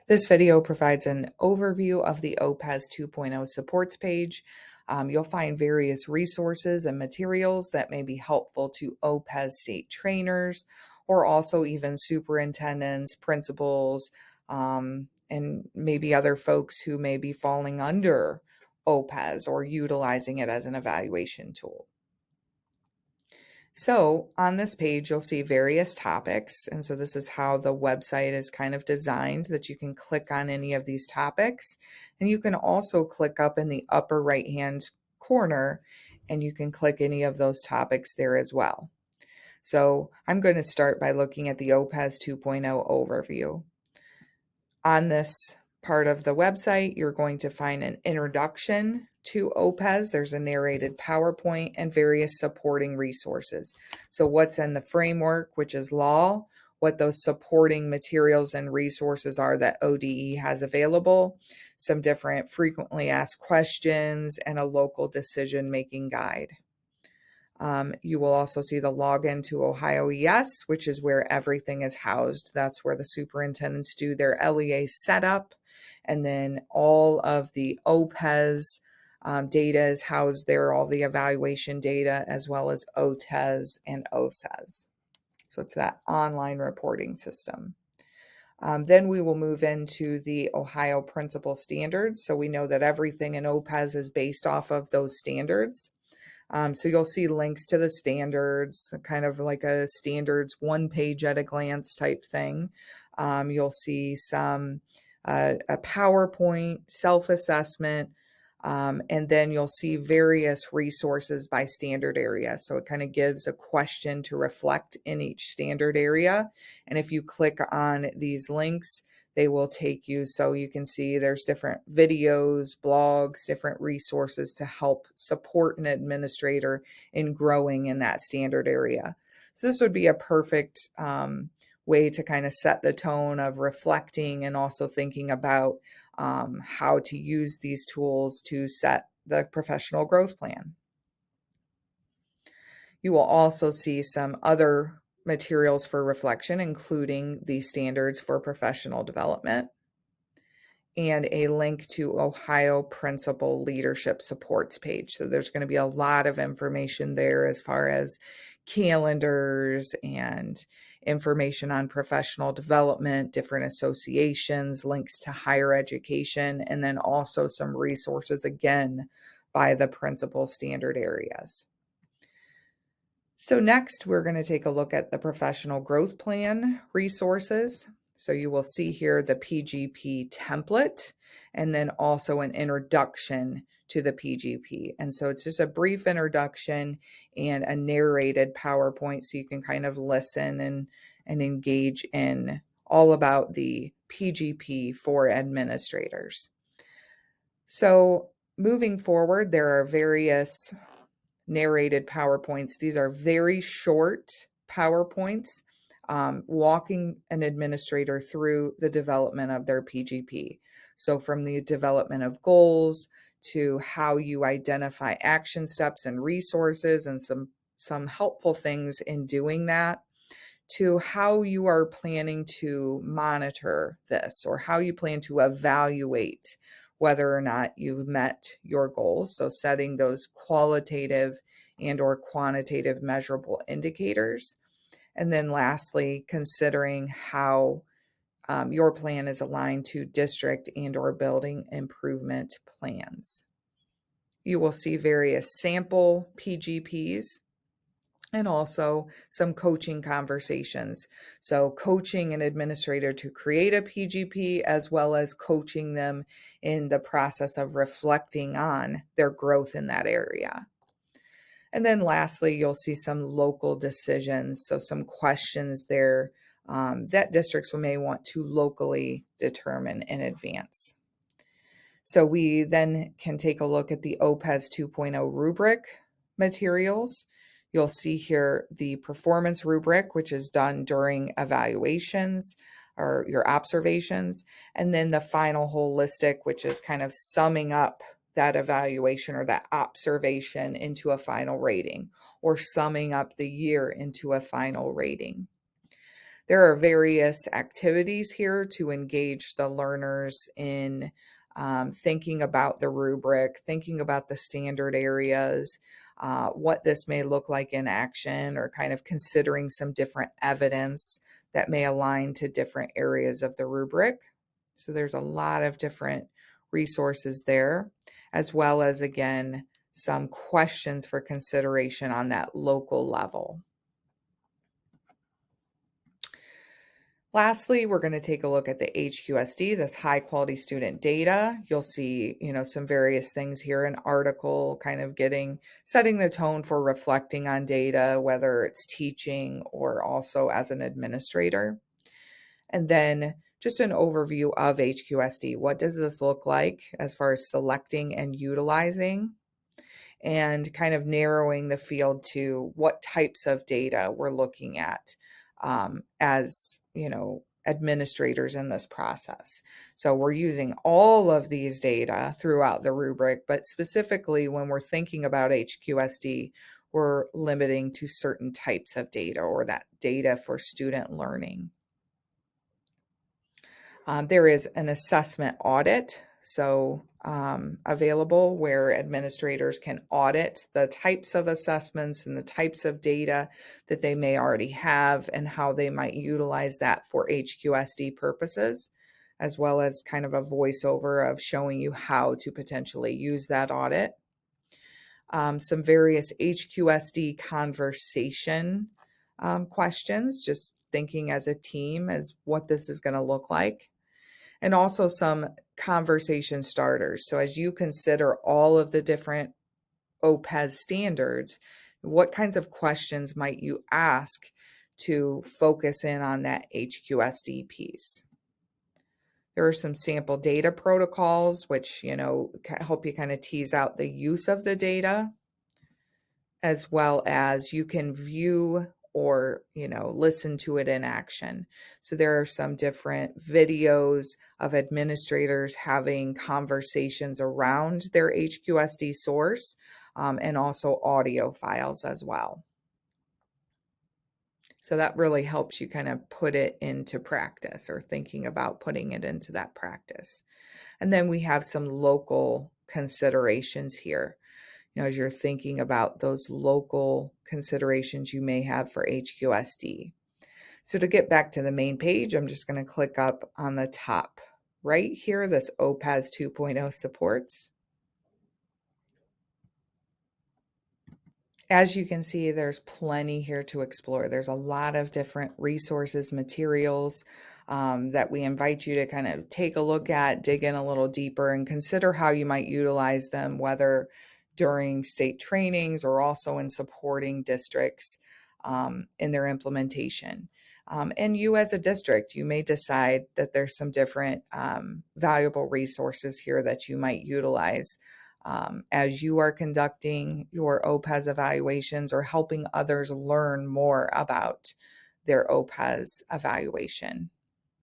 This video provides an overview of the OPES 2.0 supports page. You'll find various resources and materials that may be helpful to OPES state trainers or also even superintendents, principals, and maybe other folks who may be falling under OPES or utilizing it as an evaluation tool. So on this page, you'll see various topics. And so this is how the website is kind of designed, that you can click on any of these topics. And you can also click up in the upper right-hand corner and you can click any of those topics there as well. So I'm going to start by looking at the OPES 2.0 overview. On this part of the website, you're going to find an introduction to OPES. There's a narrated PowerPoint and various supporting resources. So what's in the framework, which is law, what those supporting materials and resources are that ODE has available, some different frequently asked questions, and a local decision-making guide. You will also see the login to Ohio ES, which is where everything is housed. That's where the superintendents do their LEA setup. And then all of the OPES data is housed there, all the evaluation data, as well as OTES and OSES. So it's that online reporting system. Then we will move into the Ohio Principal Standards. So we know that everything in OPES is based off of those standards. So you'll see links to the standards, kind of like a standards one page at a glance type thing. You'll see some a PowerPoint, self-assessment, and then you'll see various resources by standard area. So it kind of gives a question to reflect in each standard area. And if you click on these links, they will take you, so you can see there's different videos, blogs, different resources to help support an administrator in growing in that standard area. So this would be a perfect way to kind of set the tone of reflecting and also thinking about how to use these tools to set the professional growth plan. You will also see some other materials for reflection, including the standards for professional development and a link to Ohio Principal Leadership Supports page. So there's going to be a lot of information there as far as calendars and information on professional development, different associations, links to higher education, and then also some resources again by the principal standard areas. So next, we're going to take a look at the professional growth plan resources. So you will see here the PGP template and then also an introduction to the PGP. And so it's just a brief introduction and a narrated PowerPoint so you can kind of listen and engage in all about the PGP for administrators. So moving forward, there are various narrated PowerPoints. These are very short PowerPoints, walking an administrator through the development of their PGP. So from the development of goals to how you identify action steps and resources and some helpful things in doing that, to how you are planning to monitor this or how you plan to evaluate whether or not you've met your goals. So setting those qualitative and or quantitative measurable indicators. And then lastly, considering how your plan is aligned to district and or building improvement plans. You will see various sample PGPs and also some coaching conversations. So coaching an administrator to create a PGP as well as coaching them in the process of reflecting on their growth in that area. And then lastly, you'll see some local decisions. So some questions there that districts may want to locally determine in advance. So we then can take a look at the OPES 2.0 rubric materials. You'll see here the performance rubric, which is done during evaluations or your observations, and then the final holistic, which is kind of summing up that evaluation or that observation into a final rating, or summing up the year into a final rating. There are various activities here to engage the learners in thinking about the rubric, thinking about the standard areas, what this may look like in action, or kind of considering some different evidence that may align to different areas of the rubric. So there's a lot of different resources there, as well as, again, some questions for consideration on that local level. Lastly, we're going to take a look at the HQSD, this high quality student data. You'll see, some various things here, an article kind of setting the tone for reflecting on data, whether it's teaching or also as an administrator. And then just an overview of HQSD. What does this look like as far as selecting and utilizing? And kind of narrowing the field to what types of data we're looking at as administrators in this process. So we're using all of these data throughout the rubric, but specifically when we're thinking about HQSD, we're limiting to certain types of data, or that data for student learning. There is an assessment audit available, where administrators can audit the types of assessments and the types of data that they may already have and how they might utilize that for HQSD purposes, as well as kind of a voiceover of showing you how to potentially use that audit. Some various HQSD conversation questions, just thinking as a team as what this is going to look like. And also some conversation starters. So as you consider all of the different OPES standards, what kinds of questions might you ask to focus in on that HQSD piece? There are some sample data protocols, which, help you kind of tease out the use of the data, as well as you can view or listen to it in action. So there are some different videos of administrators having conversations around their HQSD source, and also audio files as well. So that really helps you kind of put it into practice, or thinking about putting it into that practice. And then we have some local considerations here, as you're thinking about those local considerations you may have for HQSD. So to get back to the main page, I'm just going to click up on the top right here, this OPES 2.0 supports. As you can see, there's plenty here to explore. There's a lot of different resources, materials that we invite you to kind of take a look at, dig in a little deeper, and consider how you might utilize them, whether during state trainings or also in supporting districts in their implementation. And you as a district, you may decide that there's some different valuable resources here that you might utilize as you are conducting your OPES evaluations, or helping others learn more about their OPES evaluation.